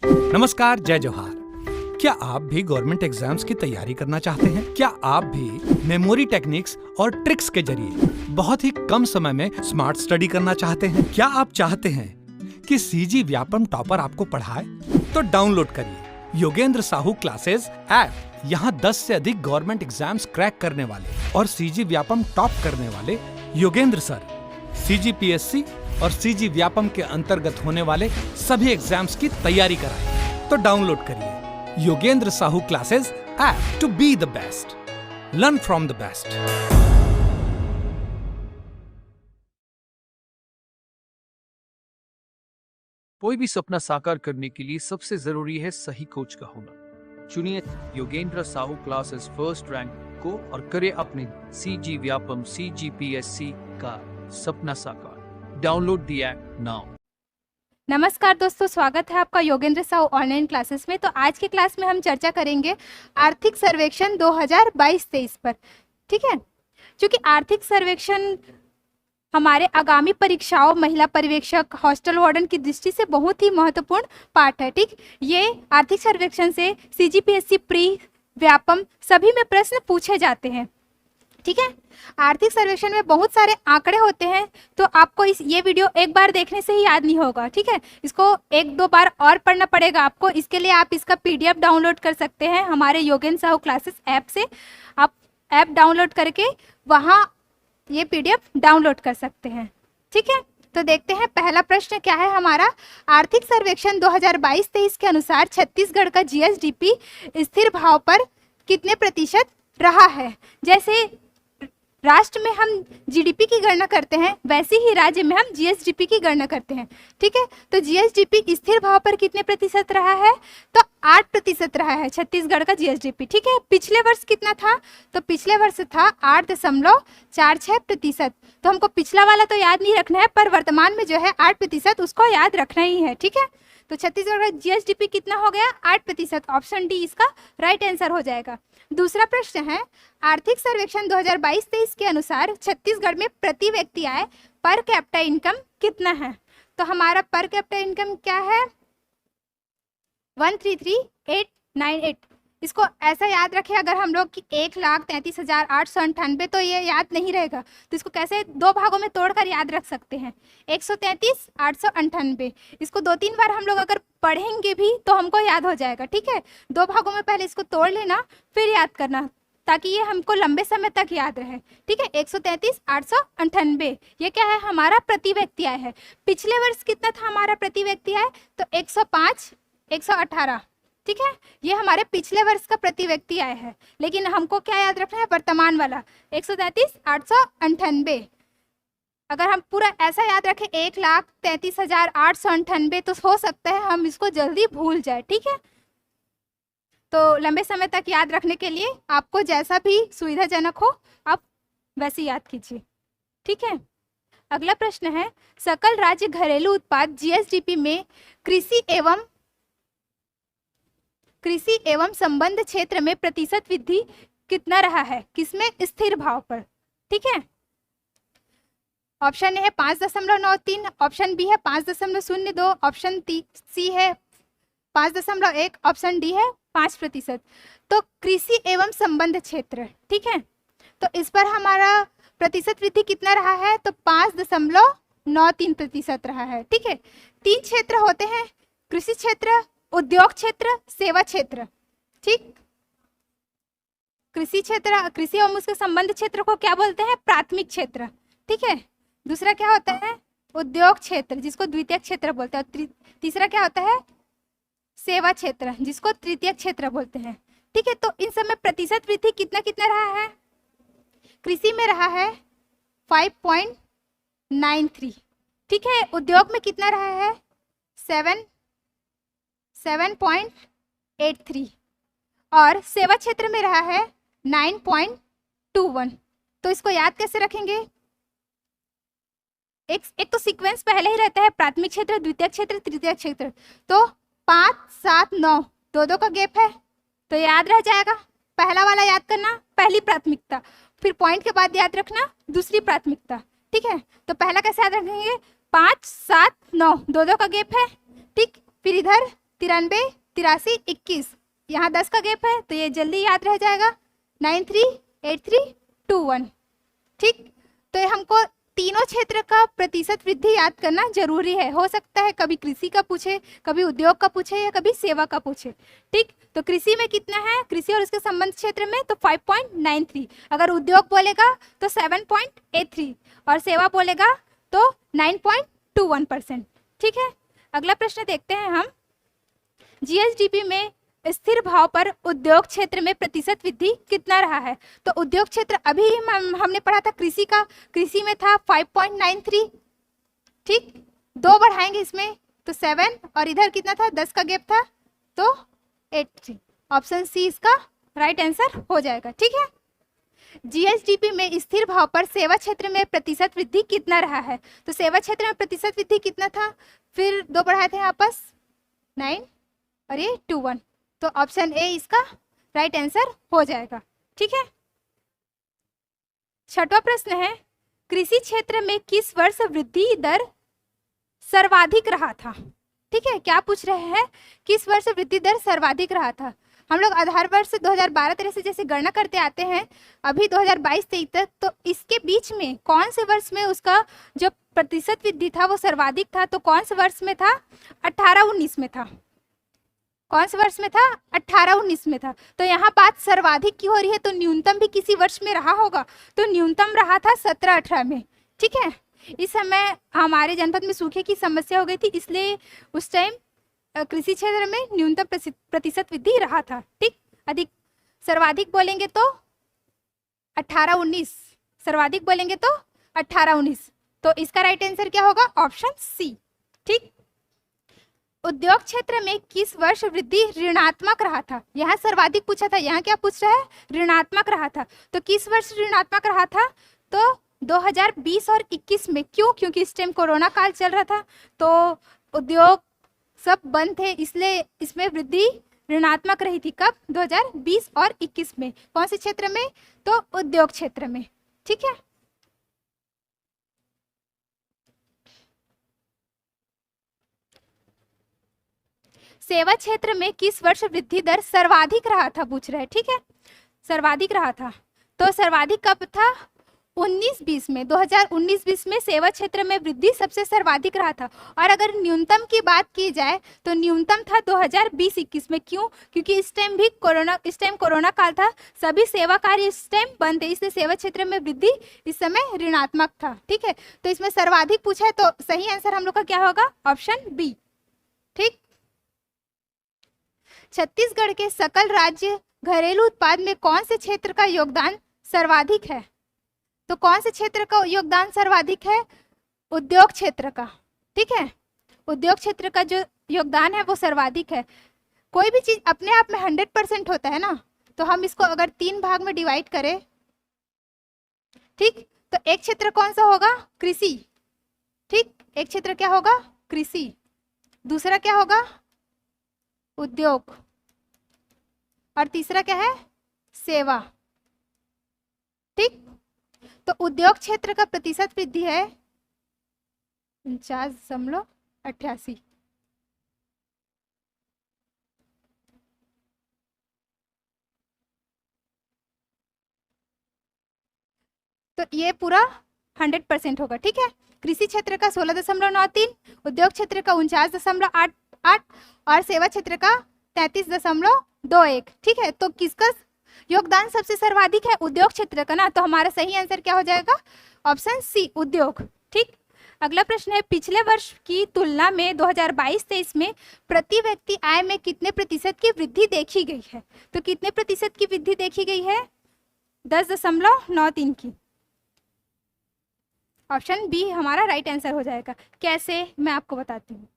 नमस्कार, जय जोहार। क्या आप भी गवर्नमेंट एग्जाम्स की तैयारी करना चाहते हैं? क्या आप भी मेमोरी टेक्निक्स और ट्रिक्स के जरिए बहुत ही कम समय में स्मार्ट स्टडी करना चाहते हैं? क्या आप चाहते हैं कि सीजी व्यापम टॉपर आपको पढ़ाए? तो डाउनलोड करिए योगेंद्र साहू क्लासेस ऐप। यहाँ 10 से अधिक गवर्नमेंट एग्जाम्स क्रैक करने वाले और सीजी व्यापम टॉप करने वाले योगेंद्र सर CGPSC और सीजी व्यापम के अंतर्गत होने वाले सभी एग्जाम्स की तैयारी कराएं। तो डाउनलोड करिए Yogendra Sahu classes app to be the best, learn from the best. कोई भी सपना साकार करने के लिए सबसे जरूरी है सही कोच का होना। चुनिए Yogendra Sahu classes first rank को और करे अपने सीजी व्यापम CGPSC का सपना साकार। Download the app now. नमस्कार दोस्तों, स्वागत है आपका योगेंद्र साहू ऑनलाइन क्लासेस में। तो आज के क्लास में हम चर्चा करेंगे आर्थिक सर्वेक्षण 2022-23 पर। ठीक है, क्योंकि आर्थिक सर्वेक्षण हमारे आगामी परीक्षाओं, महिला पर्यवेक्षक, हॉस्टल वार्डन की दृष्टि से बहुत ही महत्वपूर्ण पार्ट है। ठीक, ये आर्थिक सर्वेक्षण से CGPSC प्री व्यापम सभी में प्रश्न पूछे जाते हैं। ठीक है, आर्थिक सर्वेक्षण में बहुत सारे आंकड़े होते हैं, तो आपको ये वीडियो एक बार देखने से ही याद नहीं होगा। ठीक है, इसको एक दो बार और पढ़ना पड़ेगा आपको। इसके लिए आप इसका PDF डाउनलोड कर सकते हैं हमारे योगेंद्र साहू क्लासेस ऐप से। आप ऐप डाउनलोड करके वहाँ ये PDF डाउनलोड कर सकते हैं। ठीक है, तो देखते हैं पहला प्रश्न क्या है हमारा। आर्थिक सर्वेक्षण 2022-23 के अनुसार छत्तीसगढ़ का GSDP स्थिर भाव पर कितने प्रतिशत रहा है? जैसे राष्ट्र में हम GDP की गणना करते हैं, वैसे ही राज्य में हम GSDP की गणना करते हैं। ठीक है, तो GSDP स्थिर भाव पर कितने प्रतिशत रहा है? तो 8% रहा है छत्तीसगढ़ का GSDP। ठीक है, पिछले वर्ष कितना था? तो पिछले वर्ष था 8.46%। तो हमको पिछला वाला तो याद नहीं रखना है, पर वर्तमान में जो है 8% उसको याद रखना ही है। ठीक है, तो छत्तीसगढ़ का GSDP कितना हो गया? 8%। ऑप्शन डी इसका राइट आंसर हो जाएगा। दूसरा प्रश्न है, आर्थिक सर्वेक्षण 2022-23 के अनुसार छत्तीसगढ़ में प्रति व्यक्ति आय पर कैपिटा इनकम कितना है? तो हमारा पर कैपिटा इनकम क्या है? 133,898। इसको ऐसा याद रखें, अगर हम लोग की 1,33,898, तो ये याद नहीं रहेगा। तो इसको कैसे दो भागों में तोड़कर याद रख सकते हैं? 133,898। इसको 2-3 बार हम लोग अगर पढ़ेंगे भी तो हमको याद हो जाएगा। ठीक है, दो भागों में पहले इसको तोड़ लेना, फिर याद करना, ताकि ये हमको लंबे समय तक याद रहे। ठीक है, 133,898 ये क्या है? हमारा प्रति व्यक्ति आय है। पिछले वर्ष कितना था हमारा प्रति व्यक्ति आय? तो 105, 118। ठीक है, ये हमारे पिछले वर्ष का प्रति व्यक्ति आय है। लेकिन हमको क्या याद रखना है? वर्तमान वाला 133,898। अगर हम पूरा ऐसा याद रखें 1,33,898, तो हो सकता है हम इसको जल्दी भूल जाए। ठीक है, तो लंबे समय तक याद रखने के लिए आपको जैसा भी सुविधाजनक हो आप वैसे याद कीजिए। ठीक है, अगला प्रश्न है, सकल राज्य घरेलू उत्पाद GSDP में कृषि एवं संबंध क्षेत्र में प्रतिशत वृद्धि कितना रहा है? किसमें? स्थिर भाव पर। ठीक है, ऑप्शन ए है 5.93, ऑप्शन बी है 5.02, ऑप्शन सी है 5.1, ऑप्शन डी है 5%। तो कृषि एवं संबंध क्षेत्र। ठीक है, तो इस पर हमारा प्रतिशत वृद्धि कितना रहा है? तो 5.93% रहा है। ठीक है, 3 क्षेत्र होते हैं, कृषि क्षेत्र, उद्योग क्षेत्र, सेवा क्षेत्र। ठीक, कृषि क्षेत्र, कृषि एवं उसके संबंध क्षेत्र को क्या बोलते हैं? प्राथमिक क्षेत्र। ठीक है, दूसरा क्या होता है? उद्योग क्षेत्र, जिसको द्वितीयक क्षेत्र बोलते हैं। तीसरा क्या होता है? सेवा क्षेत्र, जिसको तृतीयक क्षेत्र बोलते हैं। ठीक है, तो इन सब में प्रतिशत वृद्धि कितना कितना रहा है? कृषि में रहा है 5.93। ठीक है, उद्योग में कितना रहा है? 7.83 और सेवा क्षेत्र में रहा है 9.21। तो इसको याद कैसे रखेंगे? एक तो सीक्वेंस पहले ही रहता है, प्राथमिक क्षेत्र, द्वितीय क्षेत्र, तृतीय क्षेत्र। तो 5, 7, 9 दो का गैप है, तो याद रह जाएगा। पहला वाला याद करना, पहली प्राथमिकता, फिर पॉइंट के बाद याद रखना दूसरी प्राथमिकता। ठीक है, तो पहला कैसे याद रखेंगे? 5, 7, 9 दो का गैप है। ठीक, फिर इधर 93, 83, 21, यहाँ 10 का गैप है तो ये जल्दी याद रह जाएगा 938321। ठीक, तो ये हमको तीनों क्षेत्र का प्रतिशत वृद्धि याद करना जरूरी है। हो सकता है कभी कृषि का पूछे, कभी उद्योग का पूछे या कभी सेवा का पूछे। ठीक, तो कृषि में कितना है, कृषि और उसके संबंध क्षेत्र में तो 5.93, अगर उद्योग बोलेगा तो 7.83 और सेवा बोलेगा तो 9.21%। ठीक है, अगला प्रश्न देखते हैं हम। जीएसडीपी में स्थिर भाव पर उद्योग क्षेत्र में प्रतिशत वृद्धि कितना रहा है? तो उद्योग क्षेत्र अभी हमने पढ़ा था कृषि का, कृषि में था 5.93। ठीक, 2 बढ़ाएंगे इसमें तो 7 और इधर कितना था, 10 का गैप था तो 83। ऑप्शन सी इसका राइट आंसर हो जाएगा। ठीक है, जीएसडीपी में स्थिर भाव पर सेवा क्षेत्र में प्रतिशत वृद्धि कितना रहा है? तो सेवा क्षेत्र में प्रतिशत वृद्धि कितना था, फिर 2 बढ़ाए थे आपस 9 और ये 21, तो ऑप्शन ए इसका राइट आंसर हो जाएगा। ठीक है, छठवां प्रश्न है, कृषि क्षेत्र में किस वर्ष वृद्धि दर सर्वाधिक रहा था? ठीक है, क्या पूछ रहे हैं, किस वर्ष वृद्धि दर सर्वाधिक रहा था? हम लोग आधार वर्ष 2012-13 से जैसे गणना करते आते हैं अभी 2022-23 तक, तो इसके बीच में कौन से वर्ष में उसका जो प्रतिशत वृद्धि था वो सर्वाधिक था? तो कौन से वर्ष में था? 18-19 में था। कौन से वर्ष में था? 18-19 में था। तो यहाँ बात सर्वाधिक की हो रही है तो न्यूनतम भी किसी वर्ष में रहा होगा, तो न्यूनतम रहा था 17-18 में। ठीक है, इस समय हमारे जनपद में सूखे की समस्या हो गई थी, इसलिए उस टाइम कृषि क्षेत्र में न्यूनतम प्रतिशत वृद्धि रहा था। ठीक, अधिक सर्वाधिक बोलेंगे तो 18-19, सर्वाधिक बोलेंगे तो 18-19, तो इसका राइट आंसर क्या होगा? Option C. ठीक, उद्योग क्षेत्र में किस वर्ष वृद्धि ऋणात्मक रहा था? यहाँ सर्वाधिक पूछा था, यहाँ क्या पूछ रहा है? ऋणात्मक रहा था। तो किस वर्ष ऋणात्मक रहा था? तो 2020 और 21 में। क्यों? क्योंकि इस टाइम कोरोना काल चल रहा था तो उद्योग सब बंद थे, इसलिए इसमें वृद्धि ऋणात्मक रही थी। कब? 2020 और 21 में। कौन से क्षेत्र में? तो उद्योग क्षेत्र में। ठीक है, सेवा क्षेत्र में किस वर्ष वृद्धि दर सर्वाधिक रहा था पूछ रहे हैं। ठीक है, सर्वाधिक रहा था तो सर्वाधिक कब था? 19-20 में। 2019-20 में सेवा क्षेत्र में वृद्धि सबसे सर्वाधिक रहा था। और अगर न्यूनतम की बात की जाए तो न्यूनतम था 2020-21 में। क्यों? क्योंकि इस टाइम कोरोना काल था, सभी सेवा कार्य इस टाइम बंद थे, इसलिए सेवा क्षेत्र में वृद्धि इस समय ऋणात्मक था। ठीक है, तो इसमें सर्वाधिक पूछा है तो सही आंसर हम लोग का क्या होगा? Option B. ठीक, छत्तीसगढ़ के सकल राज्य घरेलू उत्पाद में कौन से क्षेत्र का योगदान सर्वाधिक है? तो कौन से क्षेत्र का योगदान सर्वाधिक है? उद्योग क्षेत्र का। ठीक है, उद्योग क्षेत्र का जो योगदान है वो सर्वाधिक है। कोई भी चीज अपने आप में 100% होता है ना, तो हम इसको अगर 3 भाग में डिवाइड करें, ठीक, तो एक क्षेत्र कौन सा होगा? कृषि। ठीक, एक क्षेत्र क्या होगा? कृषि। दूसरा क्या होगा? उद्योग। और तीसरा क्या है? सेवा। ठीक, तो उद्योग क्षेत्र का प्रतिशत वृद्धि है 49.88। तो ये पूरा 100% होगा। ठीक है, कृषि क्षेत्र का 16.93, उद्योग क्षेत्र का 49.88 और सेवा क्षेत्र का 33.21। ठीक है, तो किसका योगदान सबसे सर्वाधिक है? उद्योग क्षेत्र का ना, तो हमारा सही आंसर क्या हो जाएगा? ऑप्शन सी, उद्योग। ठीक, अगला प्रश्न है, पिछले वर्ष की तुलना में 2022-23 में प्रति व्यक्ति आय में कितने प्रतिशत की वृद्धि देखी गई है? तो कितने प्रतिशत की वृद्धि देखी गई है? 10.93 की। ऑप्शन बी हमारा राइट आंसर हो जाएगा। कैसे, मैं आपको बताती हूँ।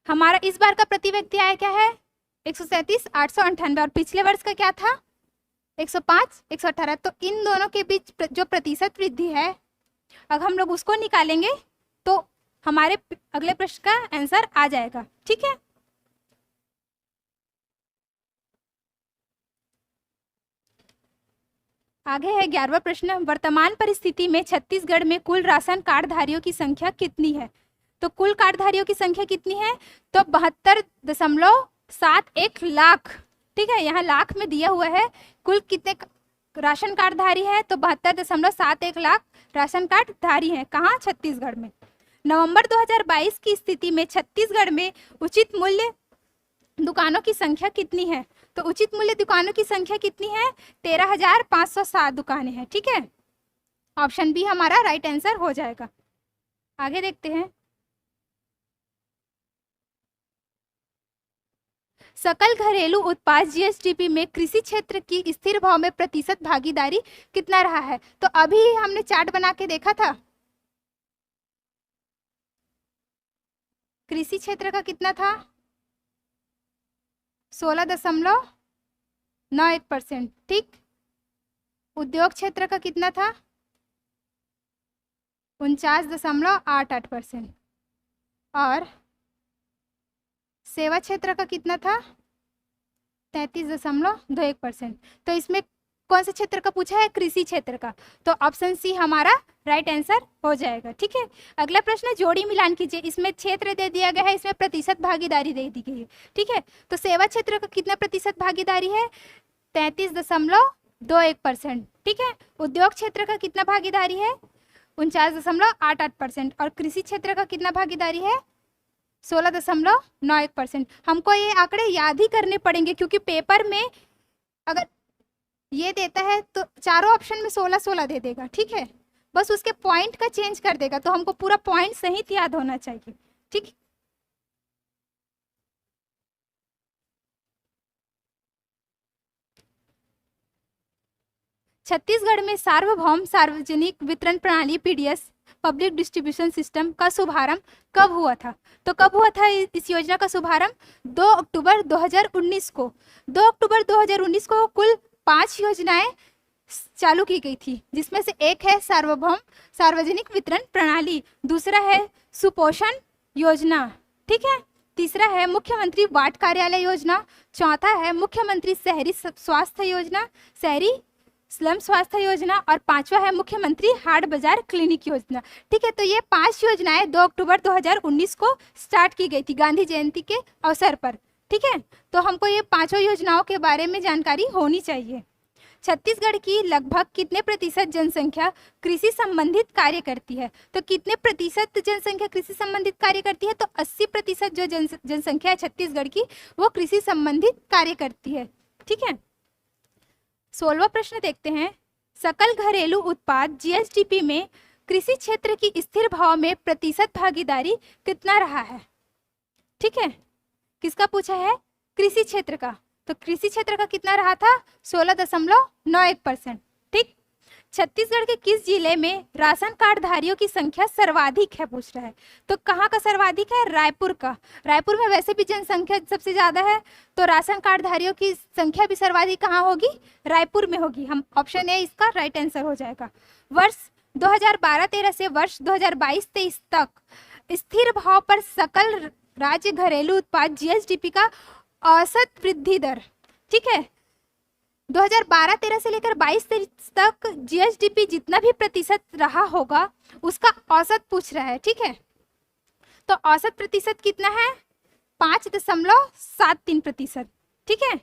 हमारा इस बार का प्रति व्यक्ति आय क्या है? 137,898 और पिछले वर्ष का क्या था? 105,118। तो इन दोनों के बीच जो प्रतिशत वृद्धि है अगर हम लोग उसको निकालेंगे तो हमारे अगले प्रश्न का आंसर आ जाएगा। ठीक है, आगे है 11वां प्रश्न, वर्तमान परिस्थिति में छत्तीसगढ़ में कुल राशन कार्ड धारियों की संख्या कितनी है? तो कुल कार्ड धारियों की संख्या कितनी है? तो 72.71 लाख। ठीक है, यहाँ लाख में दिया हुआ है। कुल कितने राशन कार्ड धारी है? तो 72.71 लाख राशन कार्ड धारी है। कहाँ? छत्तीसगढ़ में। नवंबर 2022 की स्थिति में छत्तीसगढ़ में उचित मूल्य दुकानों की संख्या कितनी है? तो उचित मूल्य दुकानों की संख्या कितनी है? 13,507 दुकानें हैं। ठीक है, ऑप्शन बी हमारा राइट आंसर हो जाएगा। आगे देखते हैं, सकल घरेलू उत्पाद जीएसडीपी में कृषि क्षेत्र की स्थिर भाव में प्रतिशत भागीदारी कितना रहा है? तो अभी हमने चार्ट बना के देखा था, कृषि क्षेत्र का कितना था? 16.91%। ठीक, उद्योग क्षेत्र का कितना था? 49.88%। और सेवा क्षेत्र का कितना था? 33.21%। तो इसमें कौन से क्षेत्र का पूछा है? कृषि क्षेत्र का। तो ऑप्शन सी हमारा राइट आंसर हो जाएगा। ठीक है, अगला प्रश्न, जोड़ी मिलान कीजिए। इसमें क्षेत्र दे दिया गया है, इसमें प्रतिशत भागीदारी दे दी गई है। ठीक है, तो सेवा क्षेत्र का कितना प्रतिशत भागीदारी है? 33.21%। ठीक है, उद्योग क्षेत्र का कितना भागीदारी है? 49.88%। और कृषि क्षेत्र का कितना भागीदारी है? 16.91%। हमको ये आंकड़े याद ही करने पड़ेंगे, क्योंकि पेपर में अगर ये देता है तो चारों ऑप्शन में 16-16 दे देगा। ठीक है, बस उसके पॉइंट का चेंज कर देगा, तो हमको पूरा पॉइंट सहित याद होना चाहिए। ठीक, छत्तीसगढ़ में सार्वभौम सार्वजनिक वितरण प्रणाली पीडीएस पब्लिक डिस्ट्रीब्यूशन सिस्टम का शुभारंभ कब हुआ था? तो कब हुआ था इस योजना का शुभारंभ? 2 अक्टूबर 2019 को। 2 अक्टूबर 2019 को कुल 5 योजनाएं चालू की गई थी, जिसमें से एक है सार्वभौम सार्वजनिक वितरण प्रणाली, दूसरा है सुपोषण योजना। ठीक है, तीसरा है मुख्यमंत्री वार्ड कार्यालय योजना, चौथा है मुख्यमंत्री शहरी स्वास्थ्य योजना, शहरी स्लम स्वास्थ्य योजना, और पांचवा है मुख्यमंत्री हाट बाजार क्लिनिक योजना। ठीक है, तो ये 5 योजनाएं 2 अक्टूबर 2019 को स्टार्ट की गई थी गांधी जयंती के अवसर पर। ठीक है, तो हमको ये 5 योजनाओं के बारे में जानकारी होनी चाहिए। छत्तीसगढ़ की लगभग कितने प्रतिशत जनसंख्या कृषि संबंधित कार्य करती है? तो कितने प्रतिशत जनसंख्या कृषि संबंधित कार्य करती है? तो 80% जो जनसंख्या है छत्तीसगढ़ की, वो कृषि संबंधित कार्य करती है। ठीक है, 16वां प्रश्न देखते हैं, सकल घरेलू उत्पाद जीएसडीपी में कृषि क्षेत्र की स्थिर भाव में प्रतिशत भागीदारी कितना रहा है? ठीक है, किसका पूछा है? कृषि क्षेत्र का। तो कृषि क्षेत्र का कितना रहा था? 16.91%। ठीक, छत्तीसगढ़ के किस जिले में राशन कार्ड धारियों की संख्या सर्वाधिक है, पूछ रहा है। तो कहाँ का सर्वाधिक है? रायपुर का। रायपुर में वैसे भी जनसंख्या सबसे ज्यादा है, तो राशन कार्ड धारियों की संख्या भी सर्वाधिक कहाँ होगी? रायपुर में होगी। हम ऑप्शन ए इसका राइट आंसर हो जाएगा। वर्ष 2012-13 से वर्ष 2022-23 तक स्थिर भाव पर सकल राज्य घरेलू उत्पाद जीएसडीपी का औसत वृद्धि दर। ठीक है, 2012-13 से लेकर 22-23 तक जीएसडीपी जितना भी प्रतिशत रहा होगा उसका औसत पूछ रहा है। ठीक है, तो औसत प्रतिशत कितना है? 5.73%। ठीक है,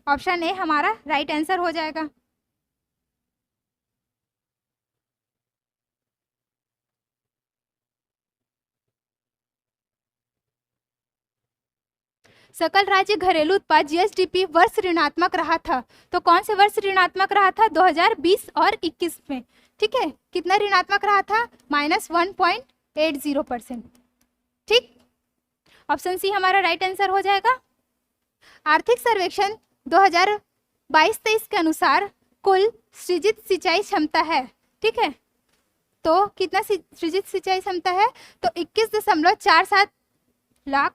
ऑप्शन ए हमारा राइट आंसर हो जाएगा। सकल राज्य घरेलू उत्पाद जीएसडीपी वर्ष ऋणात्मक रहा था, तो कौन से वर्ष ऋणात्मक रहा था? 2020 और 21 में। ठीक है, कितना ऋणात्मक रहा था? -1.80%। ठीक, ऑप्शन सी हमारा राइट आंसर हो जाएगा। आर्थिक सर्वेक्षण 2022-23 के अनुसार कुल सृजित सिंचाई क्षमता है। ठीक है, तो कितना सृजित सिंचाई क्षमता है? तो 21.47 लाख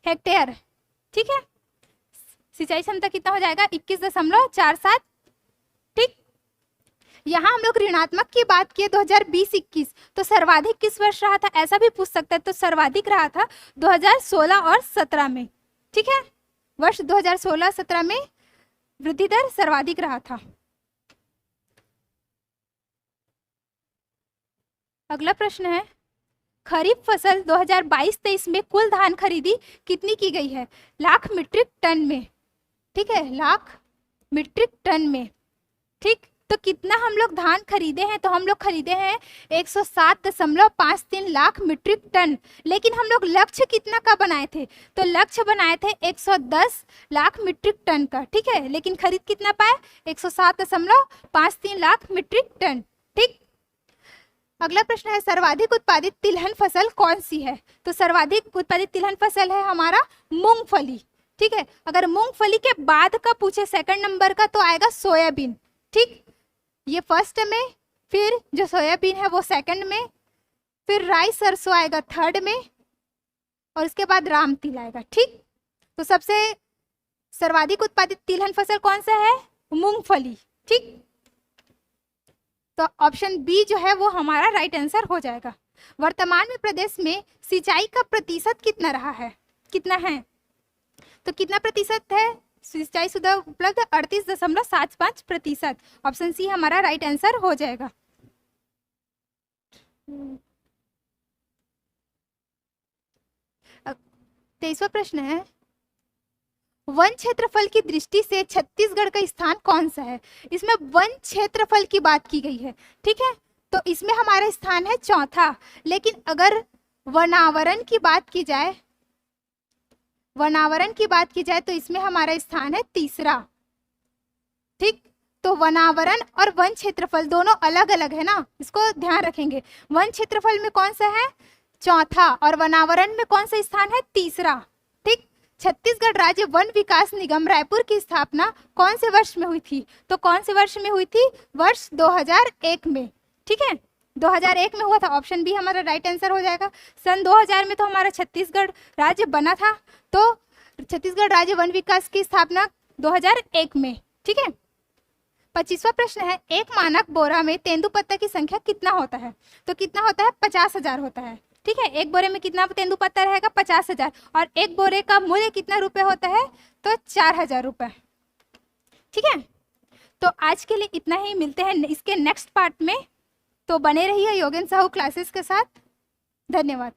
हेक्टेयर। ठीक है, सिंचाई क्षमता कितना हो जाएगा? 21.47। ठीक, यहाँ हम लोग ऋणात्मक की बात किए 2020-21, तो सर्वाधिक किस वर्ष रहा था ऐसा भी पूछ सकता है। तो सर्वाधिक रहा था 2016 और 17 में। ठीक है, वर्ष 2016-17 में वृद्धि दर सर्वाधिक रहा था? अगला प्रश्न है, खरीफ फसल 2022-23 में कुल धान खरीदी कितनी की गई है? लाख मीट्रिक टन में। ठीक है, लाख मीट्रिक टन में। ठीक, तो कितना हम लोग धान खरीदे हैं? तो हम लोग खरीदे हैं 107.53 लाख मीट्रिक टन। लेकिन हम लोग लक्ष्य कितना का बनाए थे? तो लक्ष्य बनाए थे 110 लाख मीट्रिक टन का। ठीक है, लेकिन खरीद कितना पाए? 107.53 लाख मीट्रिक टन। ठीक, अगला प्रश्न है, सर्वाधिक उत्पादित तिलहन फसल कौन सी है? तो सर्वाधिक उत्पादित तिलहन फसल है हमारा मूंगफली। ठीक है, अगर मूंगफली के बाद का पूछे सेकंड नंबर का तो आएगा सोयाबीन। ठीक, ये फर्स्ट में, फिर जो सोयाबीन है वो सेकंड में, फिर राई सरसों आएगा थर्ड में, और इसके बाद राम तिल आएगा। ठीक, तो सबसे सर्वाधिक उत्पादित तिलहन फसल कौन सा है? मूंगफली। ठीक, तो ऑप्शन बी जो है वो हमारा राइट आंसर हो जाएगा। वर्तमान में प्रदेश में सिंचाई का प्रतिशत कितना रहा है? कितना है? तो कितना प्रतिशत है सिंचाई सुविधा उपलब्ध? 38.75%। ऑप्शन सी हमारा राइट आंसर हो जाएगा। 23वां प्रश्न है, वन क्षेत्रफल की दृष्टि से छत्तीसगढ़ का स्थान कौन सा है? इसमें वन क्षेत्रफल की बात की गई है। ठीक है, तो इसमें हमारा स्थान है चौथा। लेकिन अगर वनावरण की बात की जाए, तो इसमें हमारा स्थान है तीसरा। ठीक, तो वनावरण और वन क्षेत्रफल दोनों अलग अलग है ना, इसको ध्यान रखेंगे। वन क्षेत्रफल में कौन सा है? चौथा, और वनावरण में कौन सा स्थान है? तीसरा। ठीक, छत्तीसगढ़ राज्य वन विकास निगम रायपुर की स्थापना कौन से वर्ष में हुई थी? तो कौन से वर्ष में हुई थी? वर्ष 2001 में। ठीक है, 2001 में हुआ था। ऑप्शन बी हमारा राइट आंसर हो जाएगा। सन 2000 में तो हमारा छत्तीसगढ़ राज्य बना था, तो छत्तीसगढ़ राज्य वन विकास की स्थापना 2001 में। ठीक है, 25वां प्रश्न है, एक मानक बोरा में तेंदुपत्ता की संख्या कितना होता है? तो कितना होता है? 50,000 होता है। ठीक है, एक बोरे में कितना तेंदुपत्ता रहेगा? 50,000। और एक बोरे का मूल्य कितना रुपए होता है? तो 4,000 रुपए। ठीक है, तो आज के लिए इतना ही। मिलते हैं इसके नेक्स्ट पार्ट में, तो बने रहिए योगेंद्र साहू क्लासेस के साथ। धन्यवाद।